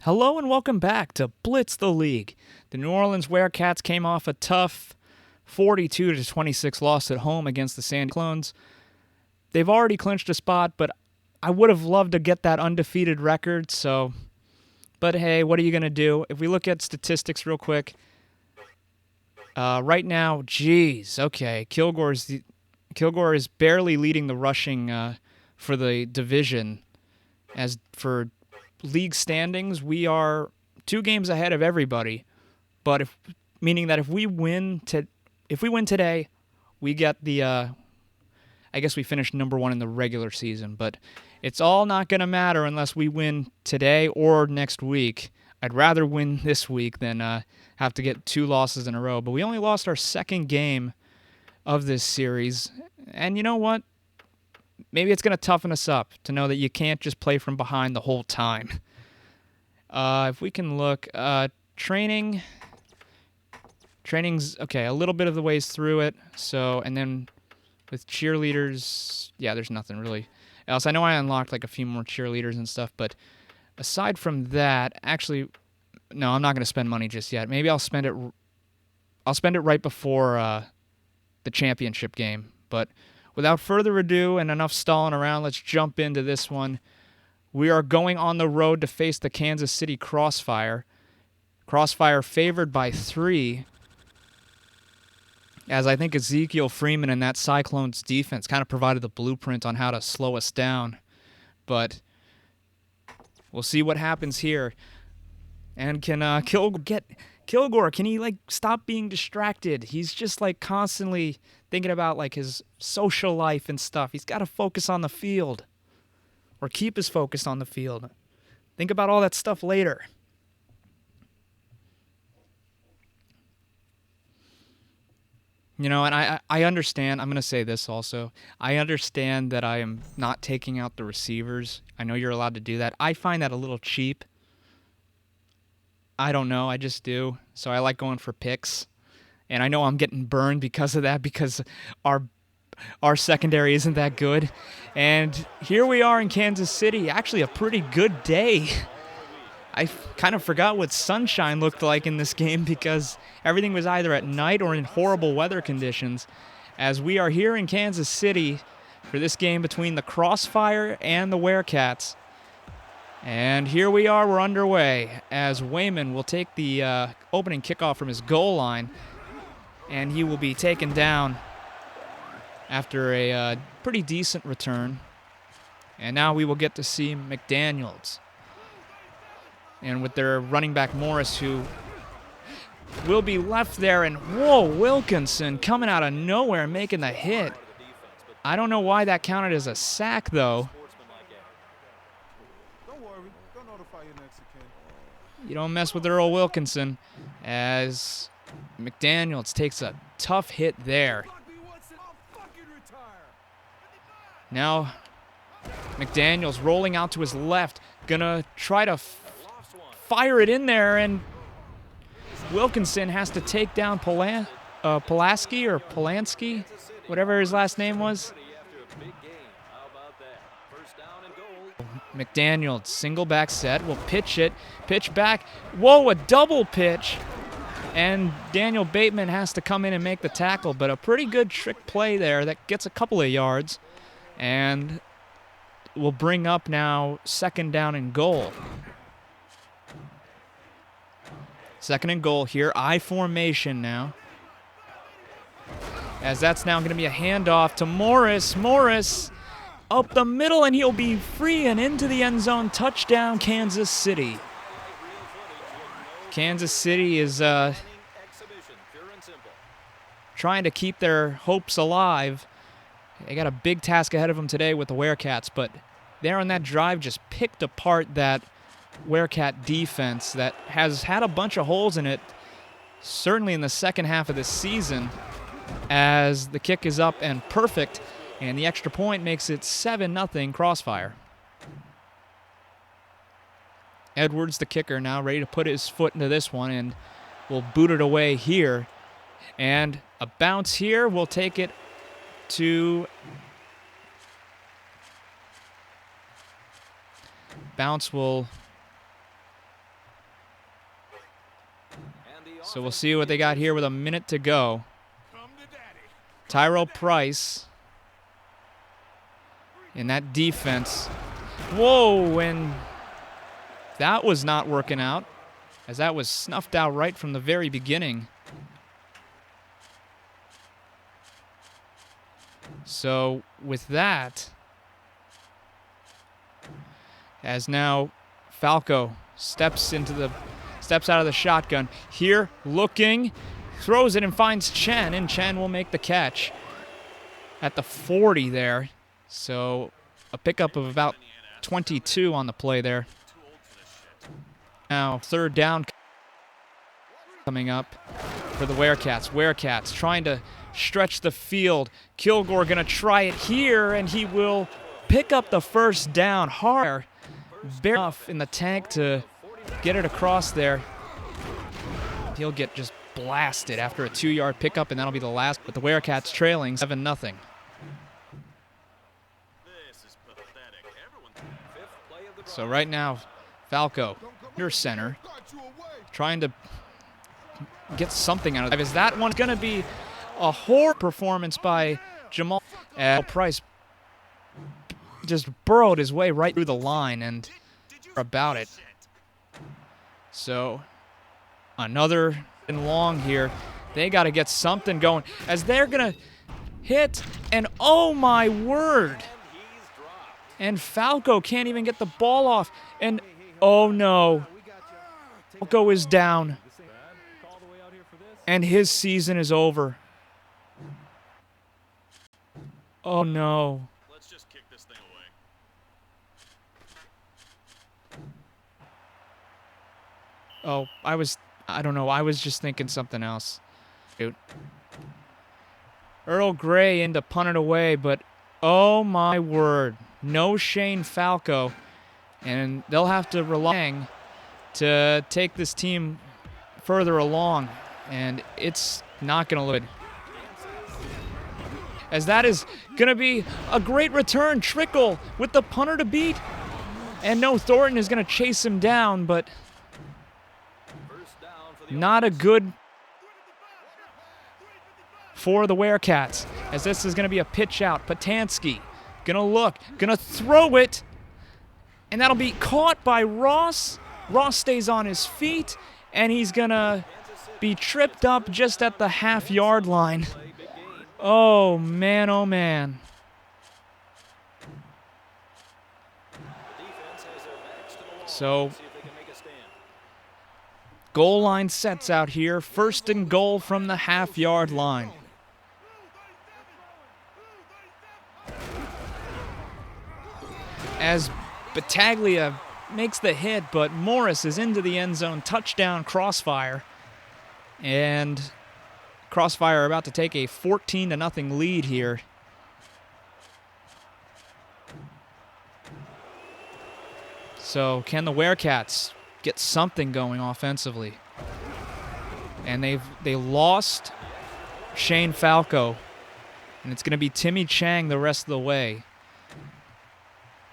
Hello and welcome back to Blitz the League. The New Orleans Werecats came off a tough 42-26 loss at home against the Sandy Clones. They've already clinched a spot, but I would have loved to get that undefeated record, but hey, what are you going to do? If we look at statistics real quick, right now, okay, Kilgore is barely leading the rushing for the division. As for league standings, we are 2 games ahead of everybody. But meaning that if we win today, we get the I guess we finish number 1 in the regular season. But it's all not going to matter unless we win today or next week. I'd rather win this week than have to get 2 losses in a row. But we only lost our second game of this series, and you know what? Maybe it's going to toughen us up to know that you can't just play from behind the whole time. If we can look, training's okay, a little bit of the ways through it. So, and then with cheerleaders, yeah, there's nothing really else. I know I unlocked like a few more cheerleaders and stuff, but aside from that, actually, no, I'm not going to spend money just yet. Maybe I'll spend it right before the championship game. But without further ado and enough stalling around, let's jump into this one. We are going on the road to face the Kansas City Crossfire. Crossfire favored by 3, as I think Ezekiel Freeman and that Cyclones defense kind of provided the blueprint on how to slow us down. But we'll see what happens here. And can Kilgore, can he stop being distracted? He's just constantly thinking about his social life and stuff. He's got to focus on the field, or keep his focus on the field. Think about all that stuff later. You know, and I understand. I'm going to say this also. I understand that I am not taking out the receivers. I know you're allowed to do that. I find that a little cheap. I don't know. I just do. So I like going for picks. And I know I'm getting burned because of that, because our secondary isn't that good. And here we are in Kansas City. Actually, a pretty good day. I kind of forgot what sunshine looked like in this game because everything was either at night or in horrible weather conditions, as we are here in Kansas City for this game between the Crossfire and the Werecats. And here we are, we're underway, as Wayman will take the opening kickoff from his goal line, and he will be taken down after a pretty decent return. And now we will get to see McDaniels. And with their running back Morris, who will be left there, and whoa, Wilkinson coming out of nowhere making the hit. I don't know why that counted as a sack, though. You don't mess with Earl Wilkinson, as McDaniels takes a tough hit there. Now, McDaniels rolling out to his left, gonna try to fire it in there, and Wilkinson has to take down Pulaski or Polanski, whatever his last name was. McDaniels, single back set, will pitch back. Whoa, a double pitch. And Daniel Bateman has to come in and make the tackle, but a pretty good trick play there that gets a couple of yards. And will bring up now 2nd down and goal. 2nd and goal here, I formation now. As that's now going to be a handoff to Morris. Morris up the middle, and he'll be free and into the end zone. Touchdown, Kansas City. Kansas City is trying to keep their hopes alive. They got a big task ahead of them today with the Werecats, but there on that drive just picked apart that Werecat defense that has had a bunch of holes in it, certainly in the second half of this season, as the kick is up and perfect, and the extra point makes it 7-0 Crossfire. Edwards, the kicker, now ready to put his foot into this one, and will boot it away here. And a bounce here will take it to bounce will So we'll see what they got here with a minute to go. Tyrell Price in that defense. Whoa, and that was not working out, as that was snuffed out right from the very beginning. So with that, as now Falco steps out of the shotgun. Here, looking, throws it and finds Chen, and Chen will make the catch at the 40 there. So a pickup of about 22 on the play there. Now third down coming up for the Werecats. Werecats trying to stretch the field. Kilgore gonna try it here, and he will pick up the first down. Hard, bare enough in the tank to get it across there. He'll get just blasted after a 2-yard pickup, and that'll be the last. But the Werecats trailing 7-0. So right now, Falco, your center, trying to get something out of it. Is that one going to be a horror performance by Jamal? Price just burrowed his way right through the line and about it. So another and long here. They got to get something going as they're going to hit, and oh my word. And Falco can't even get the ball off. And oh no. Falco is down. And his season is over. Oh no. Let's just kick this thing away. Oh, I don't know. I was just thinking something else. Dude. Earl Grey in to punt it away, but oh my word. No Shane Falco. And they'll have to rely to take this team further along. And it's not going to look good. As that is going to be a great return. Trickle with the punter to beat. And no, Thornton is going to chase him down, but not a good for the Werecats, as this is going to be a pitch out. Patansky going to look, going to throw it, and that'll be caught by Ross. Ross stays on his feet, and he's going to be tripped up just at the half-yard line. Oh, man, oh, man. So goal line sets out here. First and goal from the half-yard line. As Battaglia makes the hit, but Morris is into the end zone. Touchdown, Crossfire. And Crossfire are about to take a 14-0 lead here. So can the Werecats get something going offensively? And they lost Shane Falco, and it's going to be Timmy Chang the rest of the way.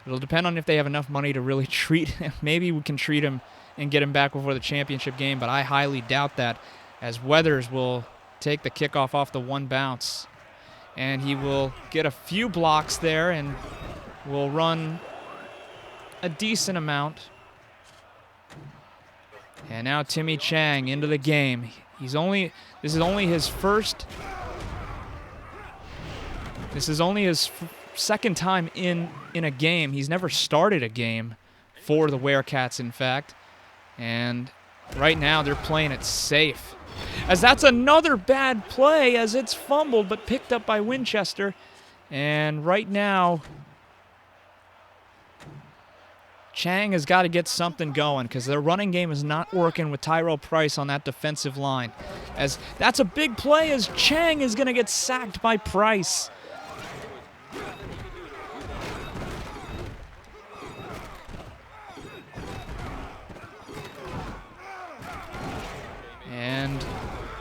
It'll depend on if they have enough money to really treat him. Maybe we can treat him and get him back before the championship game, but I highly doubt that, as Weathers will take the kickoff off the one bounce. And he will get a few blocks there and will run a decent amount. And now Timmy Chang into the game. This is only his second time in a game. He's never started a game for the Werecats, in fact. And right now they're playing it safe. As that's another bad play, as it's fumbled but picked up by Winchester. And right now Chang has got to get something going, because their running game is not working with Tyrell Price on that defensive line. As that's a big play, as Chang is going to get sacked by Price. And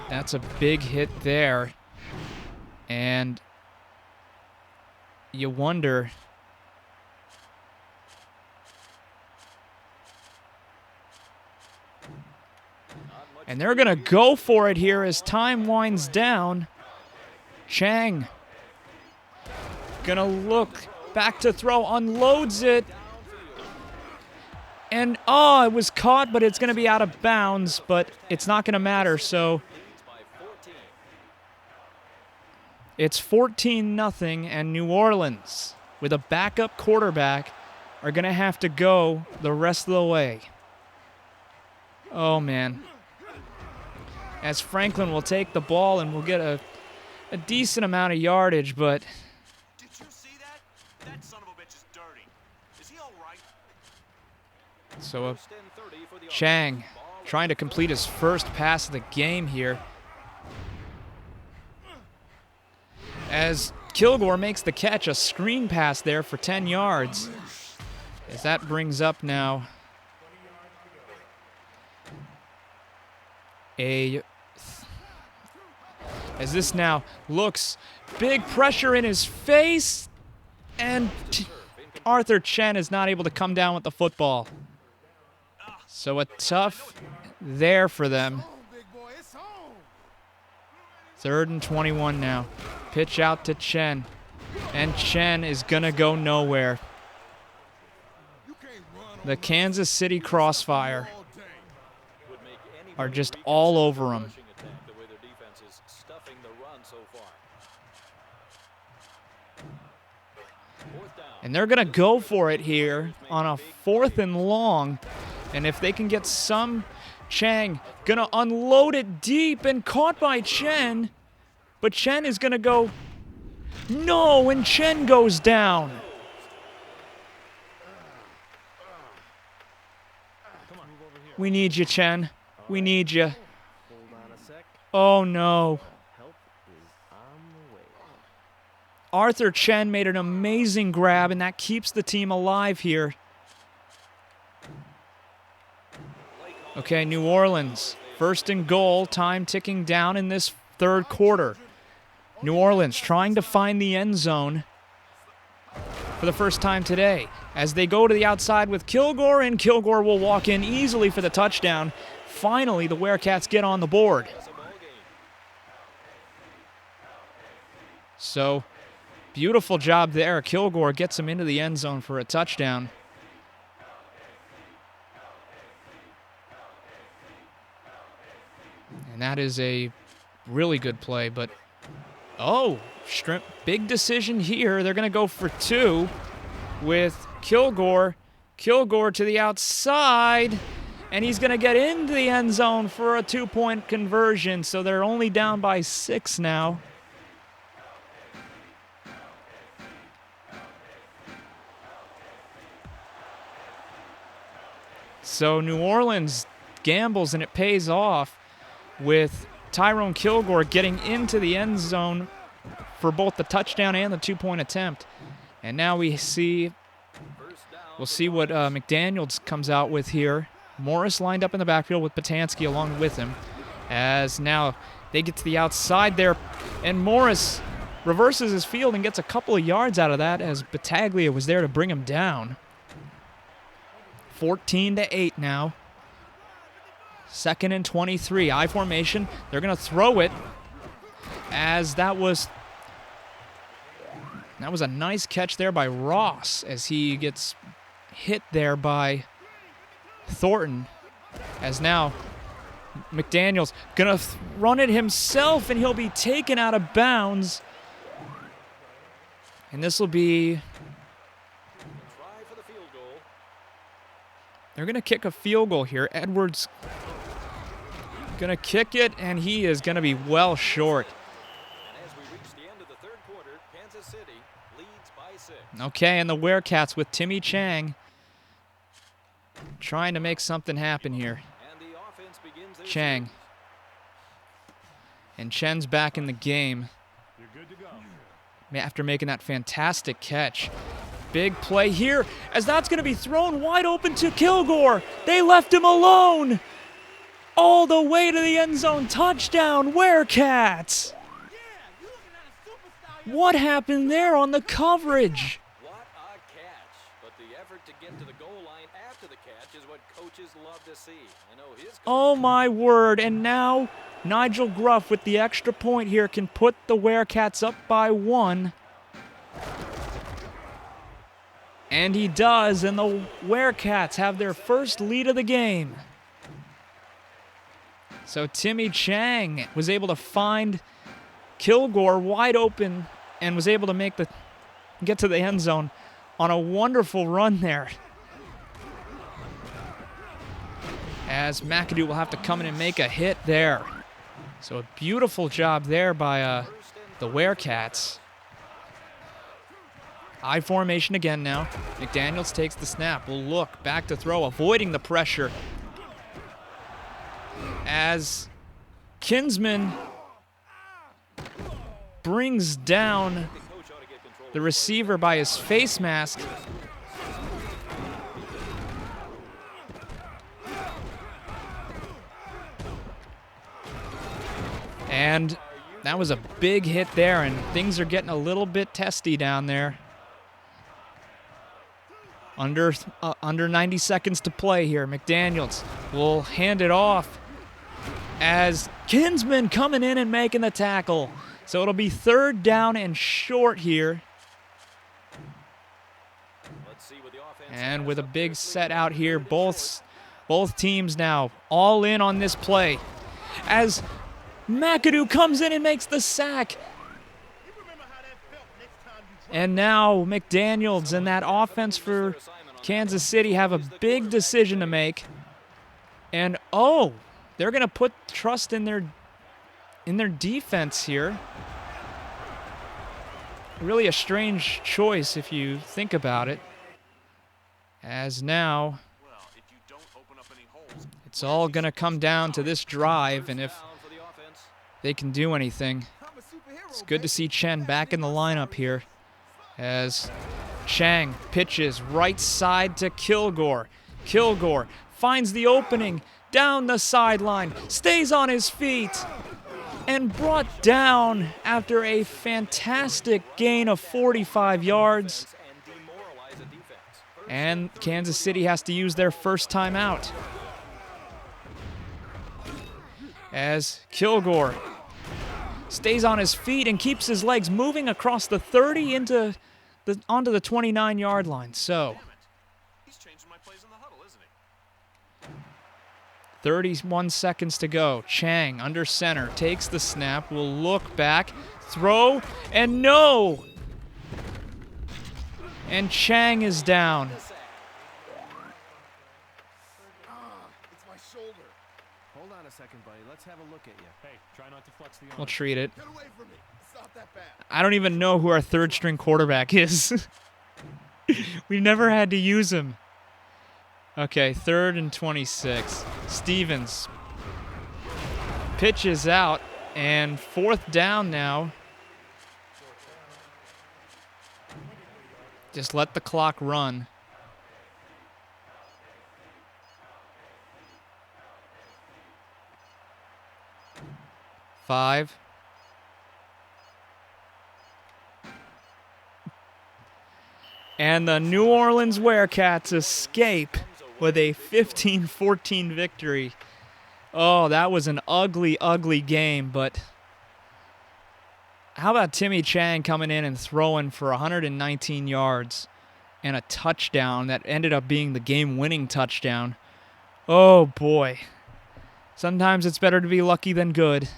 that's a big hit there. And you wonder, And they're going to go for it here as time winds down. Chang going to look back to throw, unloads it. And, oh, it was caught, but it's going to be out of bounds, but it's not going to matter, so it's 14-0, and New Orleans, with a backup quarterback, are going to have to go the rest of the way. Oh, man. As Franklin will take the ball and will get a decent amount of yardage, but Did you see that? That son of a bitch is dirty. Is he all right? so Chang trying to complete his first pass of the game here. As Kilgore makes the catch, a screen pass there for 10 yards. As that brings up now as this now looks, big pressure in his face, and Arthur Chen is not able to come down with the football. So a tough there for them. 3rd and 21 now. Pitch out to Chen, and Chen is going to go nowhere. The Kansas City Crossfire are just all over him. And they're going to go for it here on a 4th and long. And if they can get some, Chang going to unload it deep and caught by Chen. But Chen is going to go, no, and Chen goes down. We need you, Chen. We need you. Oh, no. Arthur Chen made an amazing grab, and that keeps the team alive here. Okay, New Orleans, 1st and goal, time ticking down in this 3rd quarter. New Orleans trying to find the end zone for the first time today as they go to the outside with Kilgore, and Kilgore will walk in easily for the touchdown. Finally, the Werecats get on the board. So, beautiful job there. Kilgore gets him into the end zone for a touchdown. And that is a really good play, but oh, big decision here. They're going to go for 2 with Kilgore. Kilgore to the outside, and he's going to get into the end zone for a 2-point conversion, so they're only down by 6 now. So New Orleans gambles, and it pays off with Tyrone Kilgore getting into the end zone for both the touchdown and the 2-point attempt. And now we'll see what McDaniels comes out with here. Morris lined up in the backfield with Patansky along with him. As now they get to the outside there, and Morris reverses his field and gets a couple of yards out of that as Battaglia was there to bring him down. 14-8 now. 2nd and 23. I formation. They're going to throw it as that was a nice catch there by Ross as he gets hit there by Thornton. As now McDaniels going to run it himself, and he'll be taken out of bounds. And this will be... They're going to kick a field goal here. Edwards going to kick it, and he is going to be well short. And as we reach the end of the 3rd quarter, Kansas City leads by 6. Okay, and the Werecats with Timmy Chang trying to make something happen here. And the offense begins their Chang. And Chen's back in the game You're good to go. after making that fantastic catch. Big play here as that's going to be thrown wide open to Kilgore. They left him alone. All the way to the end zone. Touchdown, Werecats. What happened there on the coverage? What a catch. But the effort to get to the goal line after the catch is what coaches love to see. I know his Oh my word, and now Nigel Gruff with the extra point here can put the Werecats up by 1. And he does, and the Werecats have their first lead of the game. So Timmy Chang was able to find Kilgore wide open and was able to get to the end zone on a wonderful run there. As McAdoo will have to come in and make a hit there. So a beautiful job there by the Werecats. I formation again now. McDaniels takes the snap. Will look back to throw, avoiding the pressure. As Kinsman brings down the receiver by his face mask. And that was a big hit there, and things are getting a little bit testy down there. Under 90 seconds to play here. McDaniels will hand it off as Kinsman coming in and making the tackle. So it'll be 3rd down and short here. And with a big set out here, both teams now all in on this play. As McAdoo comes in and makes the sack. And now McDaniels and that offense for Kansas City have a big decision to make. And oh, they're going to put trust in their defense here. Really a strange choice if you think about it. As now, it's all going to come down to this drive, and if they can do anything. It's good to see Chen back in the lineup here as Chang pitches right side to Kilgore. Kilgore finds the opening down the sideline, stays on his feet, and brought down after a fantastic gain of 45 yards. And Kansas City has to use their first timeout. As Kilgore stays on his feet and keeps his legs moving across the 30 onto the 29-yard line. So, He's changing my plays in the huddle, isn't he? 31 seconds to go. Chang under center takes the snap, will look back, throw, and no! And Chang is down. It's my shoulder. Hold on a second, buddy. Let's have a look at you. Hey, try not to flex the arm. We'll treat it. Get away from me. It's not that bad. I don't even know who our 3rd-string quarterback is. We've never had to use him. Okay, 3rd and 26. Stevens pitches out, and 4th down now. Just let the clock run. Five. And the New Orleans Werecats escape with a 15-14 victory. Oh, that was an ugly, ugly game, but how about Timmy Chang coming in and throwing for 119 yards and a touchdown that ended up being the game-winning touchdown? Oh, boy. Sometimes it's better to be lucky than good,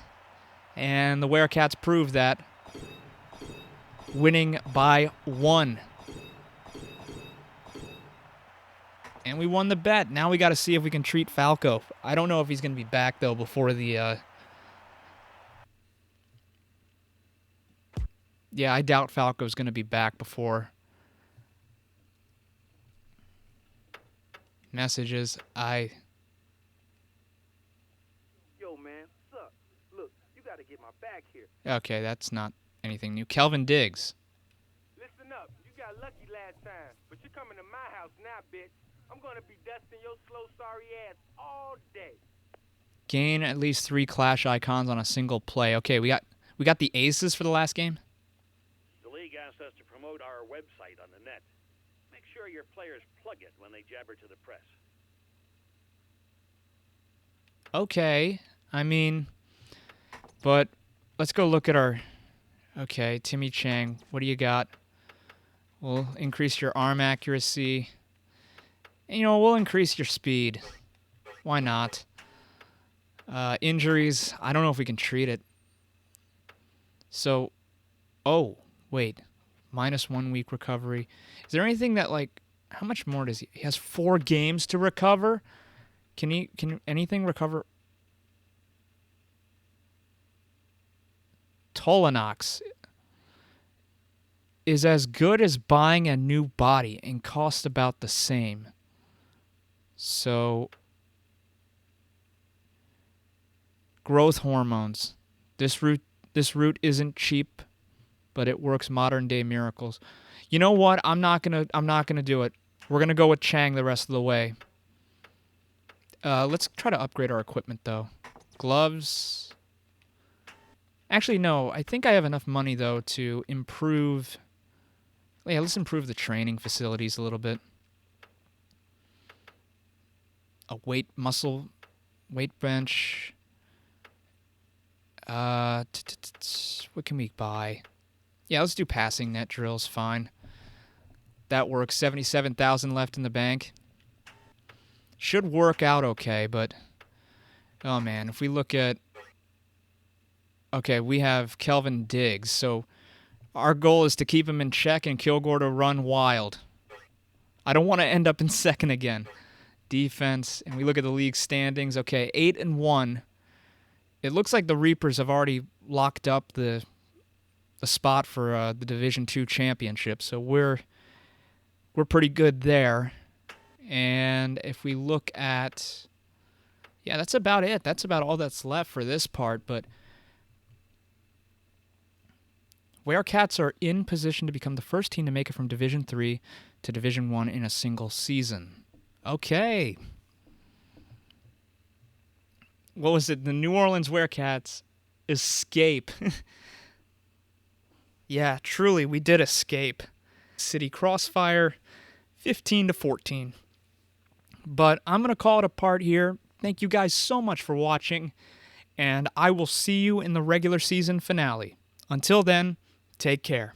and the Werecats proved that, winning by 1. And we won the bet. Now we got to see if we can treat Falco. I don't know if he's going to be back, though, before the... Yeah, I doubt Falco's going to be back before. Messages. Yo, man, what's up? Look, you got to get my back here. Okay, that's not anything new. Kelvin Diggs. Listen up. You got lucky last time, but you're coming to my house now, bitch. I'm going to be dusting your slow, sorry ass all day. Gain at least 3 Clash icons on a single play. Okay, we got the aces for the last game. The league asked us to promote our website on the net. Make sure your players plug it when they jabber to the press. okay. I mean, but let's go look at our... Okay, Timmy Chang, what do you got? We'll increase your arm accuracy. And, we'll increase your speed. Why not? Injuries, I don't know if we can treat it. So, oh, wait. -1 week recovery. Is there anything that, how much more does he... He has 4 games to recover? Can anything recover? Tolanox is as good as buying a new body and costs about the same. So, growth hormones. This root isn't cheap, but it works modern day miracles. You know what? I'm not gonna do it. We're gonna go with Chang the rest of the way. Let's try to upgrade our equipment though. Gloves. Actually, no. I think I have enough money though to improve. Yeah, let's improve the training facilities a little bit. A weight bench. What can we buy? Yeah, let's do passing net drills. Fine. That works. 77,000 left in the bank. Should work out okay, but oh man, if we look at... Okay, we have Kelvin Diggs, so our goal is to keep him in check and Kilgore to run wild. I don't want to end up in second again. Defense, and we look at the league standings. Okay, 8-1. It looks like the Reapers have already locked up the spot for the Division II championship, so we're pretty good there. And if we look at... Yeah, that's about it. That's about all that's left for this part, but... Werecats are in position to become the first team to make it from Division III to Division I in a single season. Okay. What was it? The New Orleans Werecats escape. Yeah, truly, we did escape. City Crossfire, 15-14. But I'm going to call it a part here. Thank you guys so much for watching, and I will see you in the regular season finale. Until then, take care.